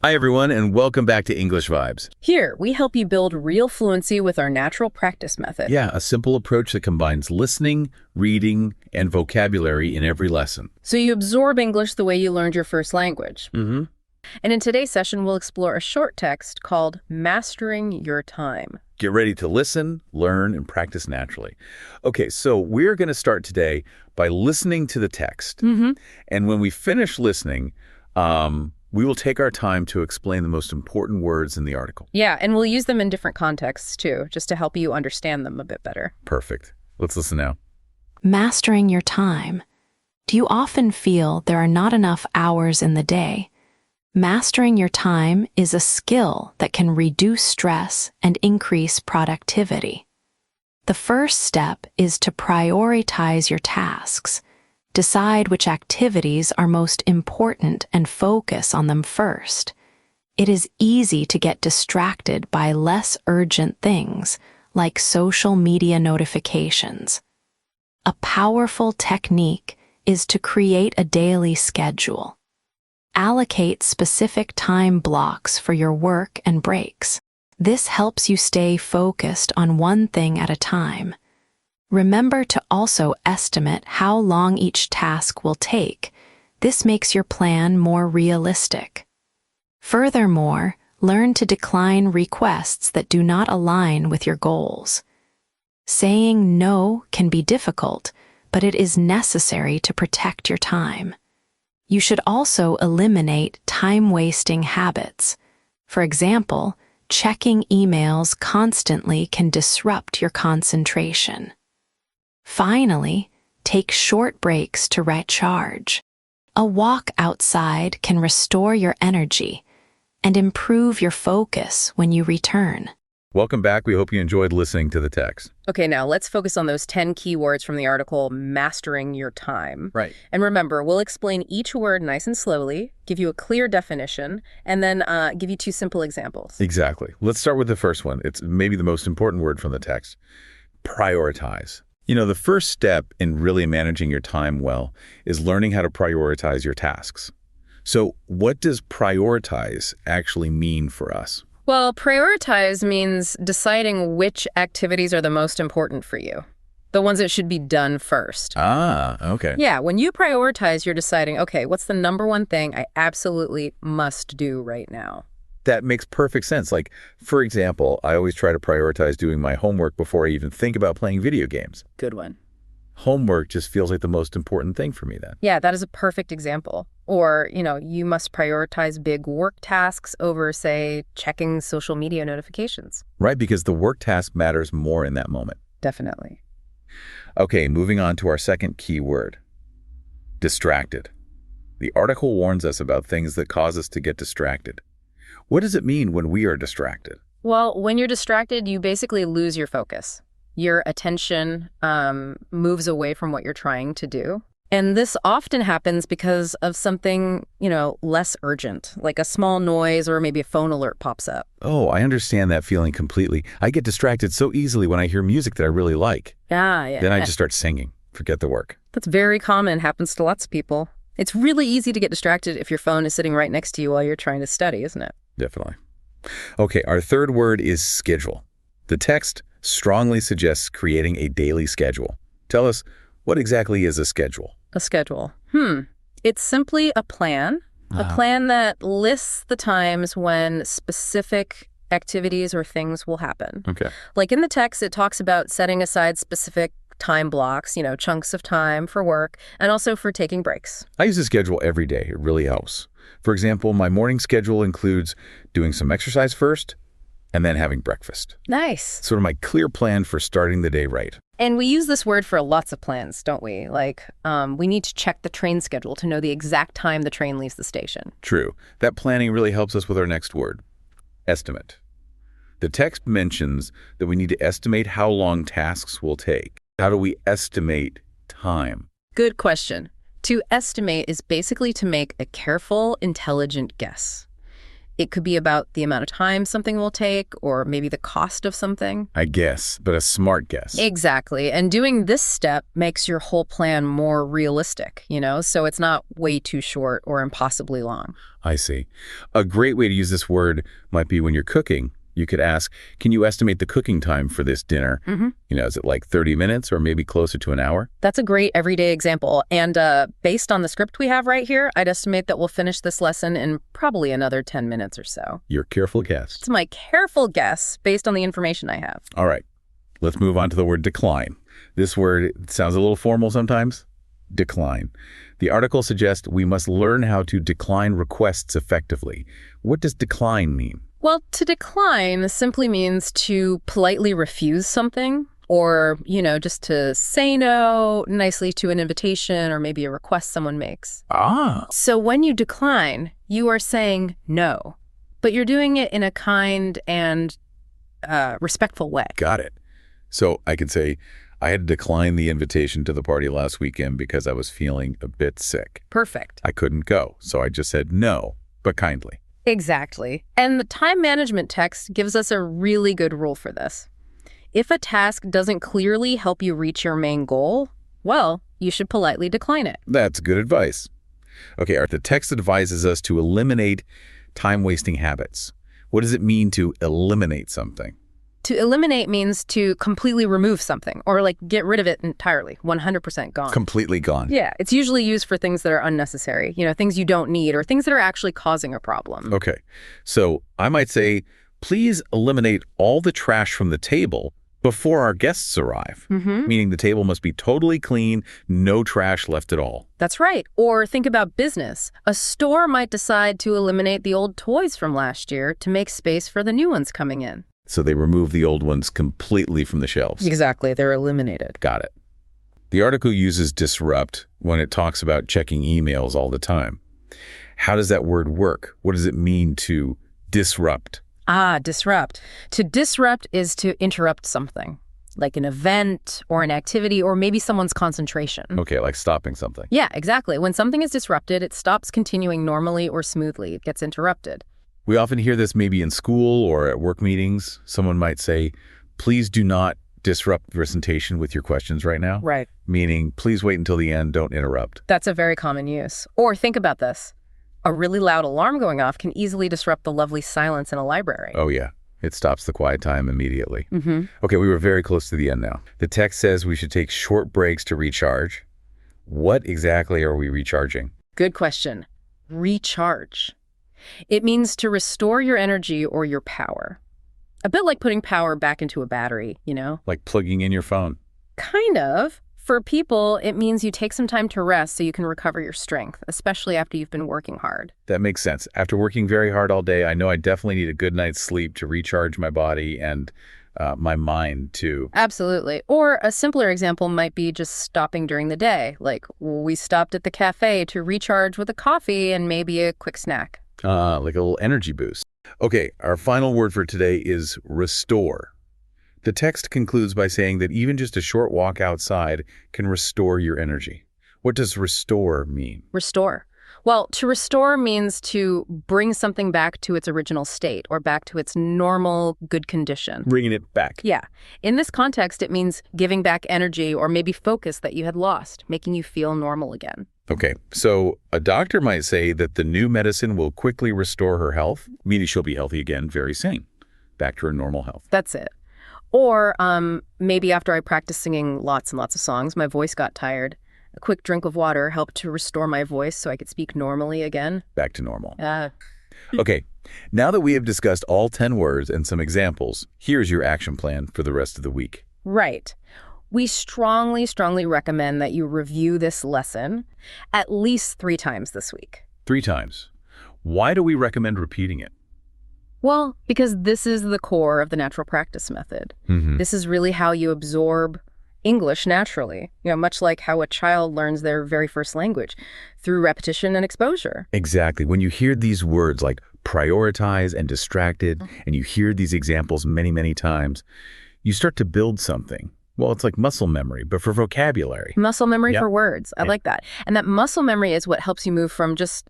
Hi, everyone, and welcome back to English Vibes. Here, we help you build real fluency with our natural practice method. Yeah, a simple approach that combines listening, reading, and vocabulary in every lesson. So you absorb English the way you learned your first language. Mm-hmm. And in today's session, we'll explore a short text called Mastering Your Time. Get ready to listen, learn, and practice naturally. Okay, so we're going to start today by listening to the text. Mm-hmm. And when we finish listening, we will take our time to explain the most important words in the article. Yeah, and we'll use them in different contexts, too, just to help you understand them a bit better. Perfect. Let's listen now. Mastering your time. Do you often feel there are not enough hours in the day? Mastering your time is a skill that can reduce stress and increase productivity. The first step is to prioritize your tasks. Decide which activities are most important and focus on them first. It is easy to get distracted by less urgent things, like social media notifications. A powerful technique is to create a daily schedule. Allocate specific time blocks for your work and breaks. This helps you stay focused on one thing at a time. Remember to also estimate how long each task will take. This makes your plan more realistic. Furthermore, learn to decline requests that do not align with your goals. Saying no can be difficult, but it is necessary to protect your time. You should also eliminate time-wasting habits. For example, checking emails constantly can disrupt your concentration. Finally, take short breaks to recharge. A walk outside can restore your energy and improve your focus when you return. Welcome back. We hope you enjoyed listening to the text. Okay, now let's focus on those 10 key words from the article, Mastering Your Time. Right. And remember, we'll explain each word nice and slowly, give you a clear definition, and then give you 2 simple examples. Exactly. Let's start with the first one. It's maybe the most important word from the text. Prioritize. You know, the first step in really managing your time well is learning how to prioritize your tasks. So what does prioritize actually mean for us? Well, prioritize means deciding which activities are the most important for you, the ones that should be done first. Ah, okay. Yeah, when you prioritize, you're deciding, okay, what's the number one thing I absolutely must do right now? That makes perfect sense. Like, for example, I always try to prioritize doing my homework before I even think about playing video games. Good one. Homework just feels like the most important thing for me then. Yeah, that is a perfect example. Or, you must prioritize big work tasks over, say, checking social media notifications. Right, because the work task matters more in that moment. Definitely. Okay, moving on to our second key word. Distracted. The article warns us about things that cause us to get distracted. What does it mean when we are distracted? Well, when you're distracted, you basically lose your focus. Your attention moves away from what you're trying to do. And this often happens because of something, less urgent, like a small noise or maybe a phone alert pops up. Oh, I understand that feeling completely. I get distracted so easily when I hear music that I really like. Yeah. Then I just start singing. Forget the work. That's very common, happens to lots of people. It's really easy to get distracted if your phone is sitting right next to you while you're trying to study, isn't it? Definitely. Okay, our third word is schedule. The text strongly suggests creating a daily schedule. Tell us, what exactly is a schedule? A schedule. It's simply a plan that lists the times when specific activities or things will happen. Okay. Like in the text, it talks about setting aside specific time blocks, chunks of time for work and also for taking breaks. I use a schedule every day. It really helps. For example, my morning schedule includes doing some exercise first and then having breakfast. Nice. Sort of my clear plan for starting the day right. And we use this word for lots of plans, don't we? Like, we need to check the train schedule to know the exact time the train leaves the station. True. That planning really helps us with our next word, estimate. The text mentions that we need to estimate how long tasks will take. How do we estimate time? Good question. To estimate is basically to make a careful, intelligent guess. It could be about the amount of time something will take or maybe the cost of something. I guess, but a smart guess. Exactly. And doing this step makes your whole plan more realistic, so it's not way too short or impossibly long. I see. A great way to use this word might be when you're cooking. You could ask, can you estimate the cooking time for this dinner? Is it like 30 minutes or maybe closer to an hour? That's a great everyday example. And based on the script we have right here, I'd estimate that we'll finish this lesson in probably another 10 minutes or so. Your careful guess. It's my careful guess based on the information I have. All right. Let's move on to the word decline. This word sounds a little formal sometimes. Decline. The article suggests we must learn how to decline requests effectively. What does decline mean? Well, to decline simply means to politely refuse something or, just to say no nicely to an invitation or maybe a request someone makes. So when you decline, you are saying no, but you're doing it in a kind and respectful way. Got it. So I could say, I had to decline the invitation to the party last weekend because I was feeling a bit sick. Perfect. I couldn't go, so I just said no, but kindly. Exactly. And the time management text gives us a really good rule for this. If a task doesn't clearly help you reach your main goal, well, you should politely decline it. That's good advice. Okay, the text advises us to eliminate time-wasting habits. What does it mean to eliminate something? To eliminate means to completely remove something or get rid of it entirely, 100% gone. Completely gone. Yeah, it's usually used for things that are unnecessary, things you don't need or things that are actually causing a problem. Okay, so I might say, please eliminate all the trash from the table before our guests arrive, meaning the table must be totally clean, no trash left at all. That's right. Or think about business. A store might decide to eliminate the old toys from last year to make space for the new ones coming in. So they remove the old ones completely from the shelves. Exactly. They're eliminated. Got it. The article uses disrupt when it talks about checking emails all the time. How does that word work? What does it mean to disrupt? Disrupt. To disrupt is to interrupt something, like an event or an activity or maybe someone's concentration. Okay, like stopping something. Yeah, exactly. When something is disrupted, it stops continuing normally or smoothly. It gets interrupted. We often hear this maybe in school or at work meetings. Someone might say, please do not disrupt the presentation with your questions right now. Right. Meaning, please wait until the end, don't interrupt. That's a very common use. Or think about this. A really loud alarm going off can easily disrupt the lovely silence in a library. Oh, yeah. It stops the quiet time immediately. Okay, we were very close to the end now. The text says we should take short breaks to recharge. What exactly are we recharging? Good question. Recharge. It means to restore your energy or your power. A bit like putting power back into a battery, Like plugging in your phone. Kind of. For people, it means you take some time to rest so you can recover your strength, especially after you've been working hard. That makes sense. After working very hard all day, I know I definitely need a good night's sleep to recharge my body and my mind too. Absolutely. Or a simpler example might be just stopping during the day. Like we stopped at the cafe to recharge with a coffee and maybe a quick snack. Like a little energy boost. Okay, our final word for today is restore. The text concludes by saying that even just a short walk outside can restore your energy. What does restore mean? Restore. Well, to restore means to bring something back to its original state or back to its normal, good condition. Bringing it back. Yeah. In this context, it means giving back energy or maybe focus that you had lost, making you feel normal again. Okay, so a doctor might say that the new medicine will quickly restore her health, meaning she'll be healthy again very soon, back to her normal health. That's it. Or maybe after I practiced singing lots and lots of songs, my voice got tired. A quick drink of water helped to restore my voice so I could speak normally again. Back to normal. Okay, now that we have discussed all 10 words and some examples, here's your action plan for the rest of the week. Right. We strongly, strongly recommend that you review this lesson at least 3 times this week. 3 times. Why do we recommend repeating it? Well, because this is the core of the natural practice method. This is really how you absorb English naturally, much like how a child learns their very first language, through repetition and exposure. Exactly. When you hear these words like prioritize and distracted, and you hear these examples many, many times, you start to build something. Well, it's like muscle memory, but for vocabulary. Muscle memory for words. I like that. And that muscle memory is what helps you move from just,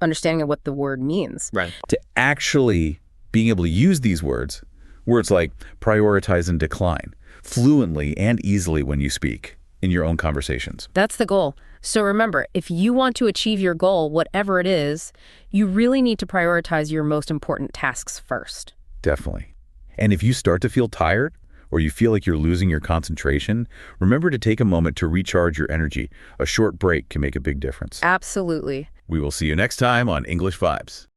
understanding of what the word means. Right. To actually being able to use these words like prioritize and decline, fluently and easily when you speak in your own conversations. That's the goal. So remember, if you want to achieve your goal, whatever it is, you really need to prioritize your most important tasks first. Definitely. And if you start to feel tired or you feel like you're losing your concentration, remember to take a moment to recharge your energy. A short break can make a big difference. Absolutely. We will see you next time on English Vibes.